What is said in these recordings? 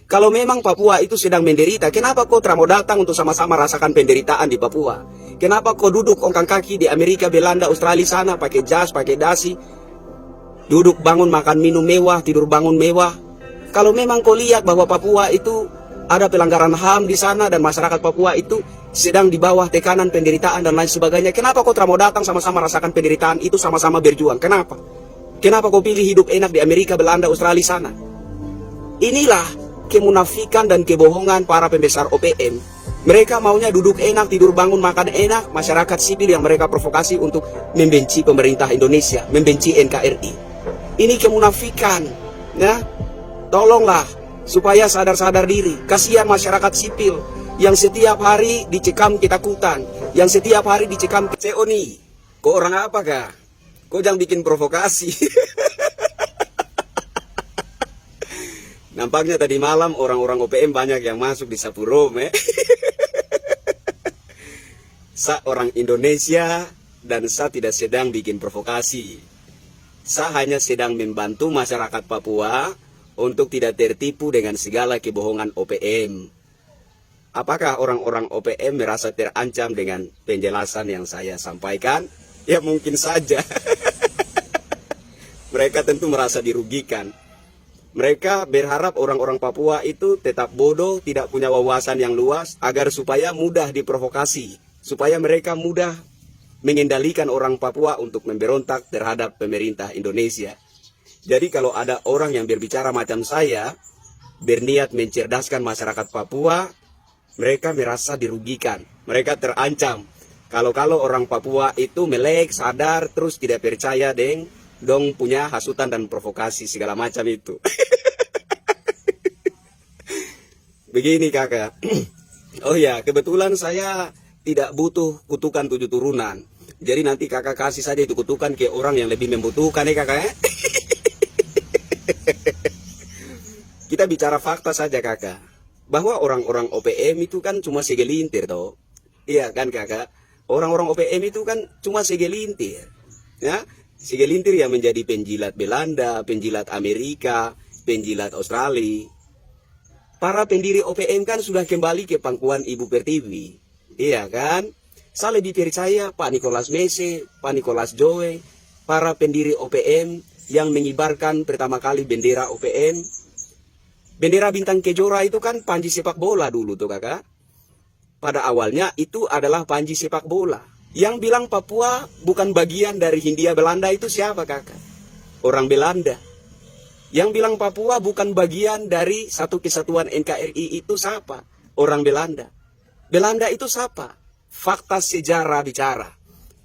Kalau memang Papua itu sedang menderita, kenapa kau tidak mau datang untuk sama-sama rasakan penderitaan di Papua? Kenapa kau duduk ongkang kaki di Amerika, Belanda, Australia sana, pakai jas, pakai dasi, duduk bangun makan minum mewah, tidur bangun mewah? Kalau memang kau lihat bahwa Papua itu ada pelanggaran HAM di sana dan masyarakat Papua itu sedang di bawah tekanan penderitaan dan lain sebagainya, kenapa kau tidak mau datang sama-sama rasakan penderitaan itu, sama-sama berjuang? Kenapa? Kenapa kau pilih hidup enak di Amerika, Belanda, Australia sana? Inilah kemunafikan dan kebohongan para pembesar OPM. Mereka maunya duduk enak, tidur bangun, makan enak. Masyarakat sipil yang mereka provokasi untuk membenci pemerintah Indonesia, membenci NKRI. Ini kemunafikan, ya. Tolonglah supaya sadar-sadar diri. Kasihan masyarakat sipil yang setiap hari dicekam ketakutan, yang setiap hari dicekam Seoni. Kok orang apa kah? Kok jangan bikin provokasi. Nampaknya tadi malam orang-orang OPM banyak yang masuk di Sapurom, Sa orang Indonesia dan Sa tidak sedang bikin provokasi. Sa hanya sedang membantu masyarakat Papua untuk tidak tertipu dengan segala kebohongan OPM. Apakah orang-orang OPM merasa terancam dengan penjelasan yang saya sampaikan? Ya mungkin saja. Mereka tentu merasa dirugikan. Mereka berharap orang-orang Papua itu tetap bodoh, tidak punya wawasan yang luas, agar supaya mudah diprovokasi, supaya mereka mudah mengendalikan orang Papua untuk memberontak terhadap pemerintah Indonesia. Jadi kalau ada orang yang berbicara macam saya, berniat mencerdaskan masyarakat Papua, mereka merasa dirugikan, mereka terancam. Kalau orang Papua itu melek, sadar, terus tidak percaya dong punya hasutan dan provokasi segala macam itu. Begini kakak. Oh ya, kebetulan saya tidak butuh kutukan 7 turunan. Jadi nanti kakak kasih saja itu kutukan ke orang yang lebih membutuhkan ya kakak ya. Kita bicara fakta saja kakak. Bahwa orang-orang OPM itu kan cuma segelintir toh. Iya kan kakak. Orang-orang OPM itu kan cuma segelintir. Ya. Segelintir yang menjadi penjilat Belanda, penjilat Amerika, penjilat Australia. Para pendiri OPM kan sudah kembali ke pangkuan Ibu Pertiwi. Iya kan? Saya lebih percaya Pak Nicholas Messe, Pak Nicholas Joe, para pendiri OPM yang mengibarkan pertama kali bendera OPM. Bendera bintang kejora itu kan panji sepak bola dulu tuh kakak. Pada awalnya itu adalah panji sepak bola. Yang bilang Papua bukan bagian dari Hindia Belanda itu siapa kakak? Orang Belanda. Yang bilang Papua bukan bagian dari satu kesatuan NKRI itu siapa? Orang Belanda. Belanda itu siapa? Fakta sejarah bicara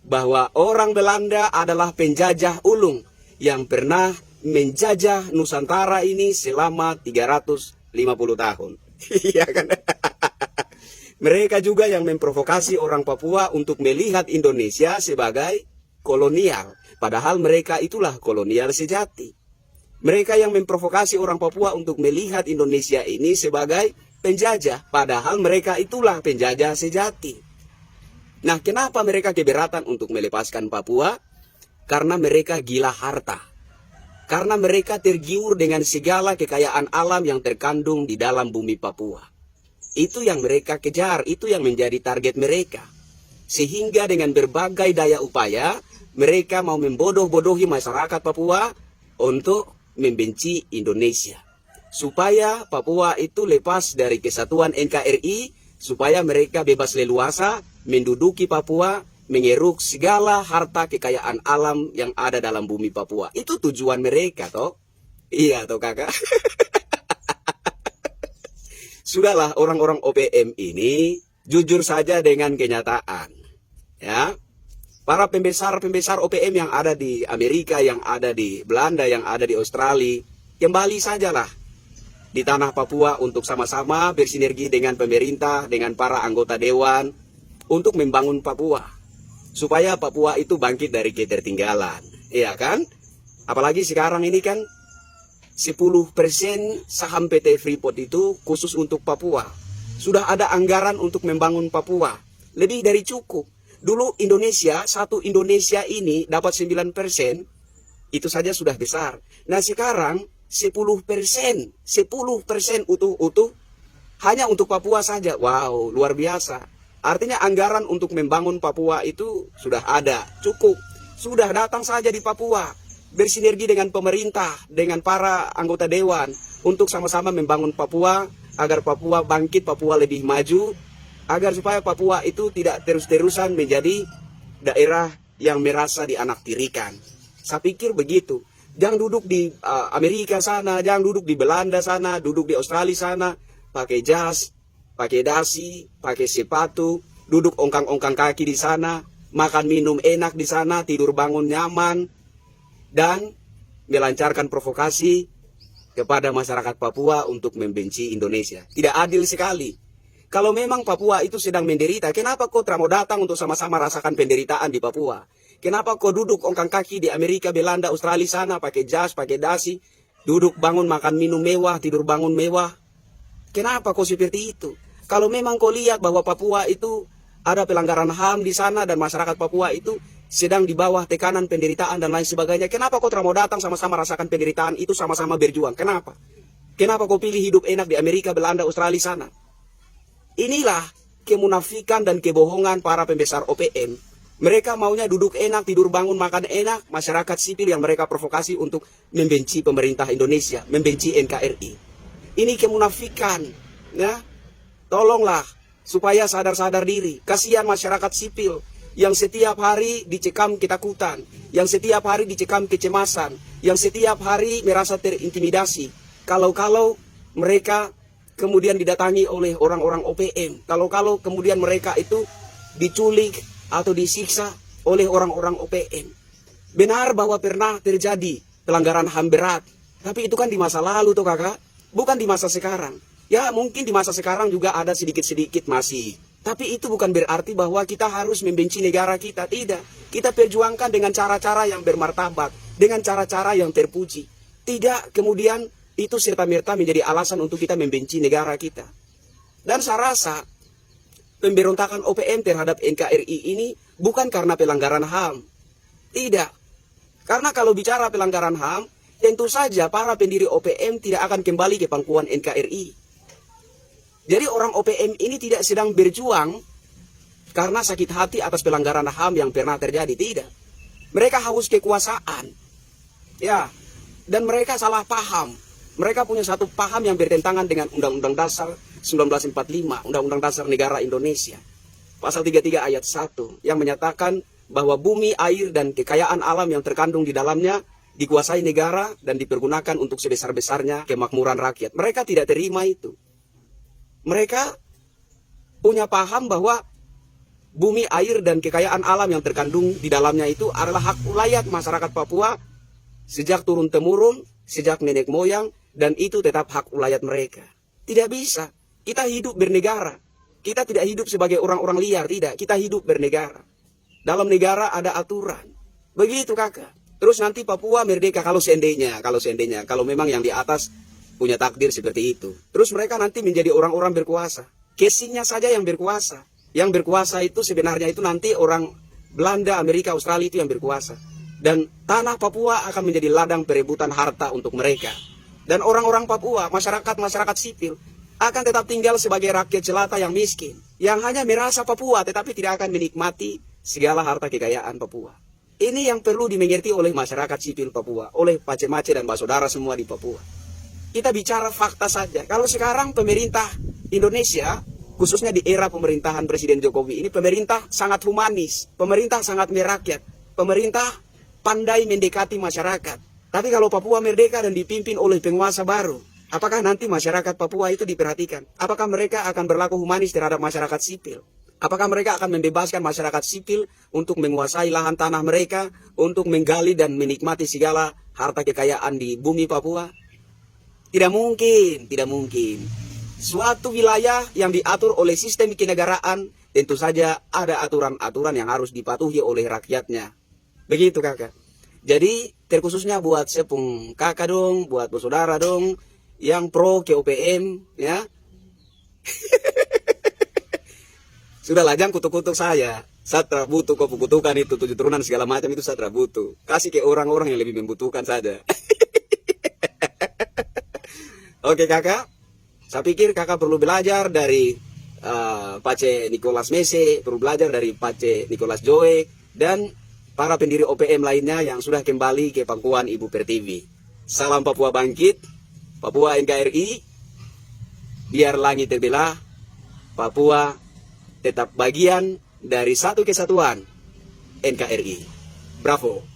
bahwa orang Belanda adalah penjajah ulung yang pernah menjajah Nusantara ini selama 350 tahun. Iya kan? Mereka juga yang memprovokasi orang Papua untuk melihat Indonesia sebagai kolonial. Padahal mereka itulah kolonial sejati. Mereka yang memprovokasi orang Papua untuk melihat Indonesia ini sebagai penjajah. Padahal mereka itulah penjajah sejati. Nah, kenapa mereka keberatan untuk melepaskan Papua? Karena mereka gila harta. Karena mereka tergiur dengan segala kekayaan alam yang terkandung di dalam bumi Papua. Itu yang mereka kejar, itu yang menjadi target mereka. Sehingga dengan berbagai daya upaya, mereka mau membodoh-bodohi masyarakat Papua untuk membenci Indonesia. Supaya Papua itu lepas dari kesatuan NKRI, supaya mereka bebas leluasa menduduki Papua, mengeruk segala harta kekayaan alam yang ada dalam bumi Papua. Itu tujuan mereka toh. Iya toh kakak. Sudahlah orang-orang OPM ini jujur saja dengan kenyataan. Ya. Para pembesar-pembesar OPM yang ada di Amerika, yang ada di Belanda, yang ada di Australia, kembali sajalah di tanah Papua untuk sama-sama bersinergi dengan pemerintah, dengan para anggota dewan untuk membangun Papua. Supaya Papua itu bangkit dari ketertinggalan. Iya kan? Apalagi sekarang ini kan 10% saham PT Freeport itu khusus untuk Papua. Sudah ada anggaran untuk membangun Papua. Lebih dari cukup. Dulu Indonesia, satu Indonesia ini dapat 9%, itu saja sudah besar. Nah sekarang 10%, 10% utuh-utuh hanya untuk Papua saja. Wow, luar biasa. Artinya anggaran untuk membangun Papua itu sudah ada, cukup. Sudah datang saja di Papua, bersinergi dengan pemerintah, dengan para anggota dewan, untuk sama-sama membangun Papua, agar Papua bangkit, Papua lebih maju, agar supaya Papua itu tidak terus-terusan menjadi daerah yang merasa dianaktirikan. Saya pikir begitu. Jangan duduk di Amerika sana, jangan duduk di Belanda sana, duduk di Australia sana, pakai jas, pakai dasi, pakai sepatu, duduk ongkang-ongkang kaki di sana, makan minum enak di sana, tidur bangun nyaman, dan melancarkan provokasi kepada masyarakat Papua untuk membenci Indonesia. Tidak adil sekali. Kalau memang Papua itu sedang menderita, kenapa kau tidak mau datang untuk sama-sama rasakan penderitaan di Papua? Kenapa kau duduk ongkang kaki di Amerika, Belanda, Australia sana, pakai jas, pakai dasi, duduk bangun makan minum mewah, tidur bangun mewah? Kenapa kau seperti itu? Kalau memang kau lihat bahwa Papua itu ada pelanggaran HAM di sana dan masyarakat Papua itu sedang di bawah tekanan penderitaan dan lain sebagainya, kenapa kau tidak mau datang sama-sama rasakan penderitaan itu, sama-sama berjuang? Kenapa? Kenapa kau pilih hidup enak di Amerika, Belanda, Australia sana? Inilah kemunafikan dan kebohongan para pembesar OPM. Mereka maunya duduk enak, tidur bangun, makan enak, masyarakat sipil yang mereka provokasi untuk membenci pemerintah Indonesia, membenci NKRI. Ini kemunafikan, ya. Tolonglah supaya sadar-sadar diri. Kasihan masyarakat sipil yang setiap hari dicekam ketakutan, yang setiap hari dicekam kecemasan, yang setiap hari merasa terintimidasi. Kalau mereka kemudian didatangi oleh orang-orang OPM, kalau kemudian mereka itu diculik atau disiksa oleh orang-orang OPM. Benar bahwa pernah terjadi pelanggaran HAM berat, tapi itu kan di masa lalu tuh kakak. Bukan di masa sekarang. Ya mungkin di masa sekarang juga ada sedikit-sedikit masih. Tapi itu bukan berarti bahwa kita harus membenci negara kita. Tidak. Kita perjuangkan dengan cara-cara yang bermartabat. Dengan cara-cara yang terpuji. Tidak kemudian itu serta-merta menjadi alasan untuk kita membenci negara kita. Dan saya rasa pemberontakan OPM terhadap NKRI ini bukan karena pelanggaran HAM. Tidak. Karena kalau bicara pelanggaran HAM, tentu saja para pendiri OPM tidak akan kembali ke pangkuan NKRI. Jadi orang OPM ini tidak sedang berjuang karena sakit hati atas pelanggaran HAM yang pernah terjadi. Tidak. Mereka haus kekuasaan. Ya. Dan mereka salah paham. Mereka punya satu paham yang bertentangan dengan Undang-Undang Dasar 1945, Undang-Undang Dasar Negara Indonesia. Pasal 33 ayat 1 yang menyatakan bahwa bumi, air, dan kekayaan alam yang terkandung di dalamnya dikuasai negara dan dipergunakan untuk sebesar-besarnya kemakmuran rakyat. Mereka tidak terima itu. Mereka punya paham bahwa bumi, air, dan kekayaan alam yang terkandung di dalamnya itu adalah hak ulayat masyarakat Papua sejak turun-temurun, sejak nenek moyang, dan itu tetap hak ulayat mereka. Tidak bisa. Kita hidup bernegara. Kita tidak hidup sebagai orang-orang liar, tidak. Kita hidup bernegara. Dalam negara ada aturan. Begitu kakak. Terus nanti Papua merdeka kalau seandainya, kalau memang yang di atas punya takdir seperti itu. Terus mereka nanti menjadi orang-orang berkuasa. Casingnya saja yang berkuasa. Yang berkuasa itu sebenarnya itu nanti orang Belanda, Amerika, Australia itu yang berkuasa. Dan tanah Papua akan menjadi ladang perebutan harta untuk mereka. Dan orang-orang Papua, masyarakat sipil, akan tetap tinggal sebagai rakyat jelata yang miskin. Yang hanya merasa Papua tetapi tidak akan menikmati segala harta kekayaan Papua. Ini yang perlu dimengerti oleh masyarakat sipil Papua, oleh pace-mace dan basodara semua di Papua. Kita bicara fakta saja. Kalau sekarang pemerintah Indonesia, khususnya di era pemerintahan Presiden Jokowi ini, pemerintah sangat humanis, pemerintah sangat merakyat, pemerintah pandai mendekati masyarakat. Tapi kalau Papua merdeka dan dipimpin oleh penguasa baru, apakah nanti masyarakat Papua itu diperhatikan? Apakah mereka akan berlaku humanis terhadap masyarakat sipil? Apakah mereka akan membebaskan masyarakat sipil untuk menguasai lahan tanah mereka, untuk menggali dan menikmati segala harta kekayaan di bumi Papua? Tidak mungkin, tidak mungkin. Suatu wilayah yang diatur oleh sistem kenegaraan, tentu saja ada aturan-aturan yang harus dipatuhi oleh rakyatnya. Begitu kakak. Jadi terkhususnya buat sepung kakak dong, buat saudara dong, yang pro ke OPM, ya. Sudahlah, jangan kutuk-kutuk saya. Saya tidak butuh kau kutukan itu 7 turunan segala macam itu saya tidak butuh. Kasih ke orang-orang yang lebih membutuhkan saja. Oke kakak, saya pikir kakak perlu belajar dari Pace Nicholas Mese, perlu belajar dari Pace Nicholas Joe, dan para pendiri OPM lainnya yang sudah kembali ke pangkuan Ibu Pertiwi. Salam Papua Bangkit, Papua NKRI, biar langit terbelah, Papua tetap bagian dari satu kesatuan NKRI. Bravo.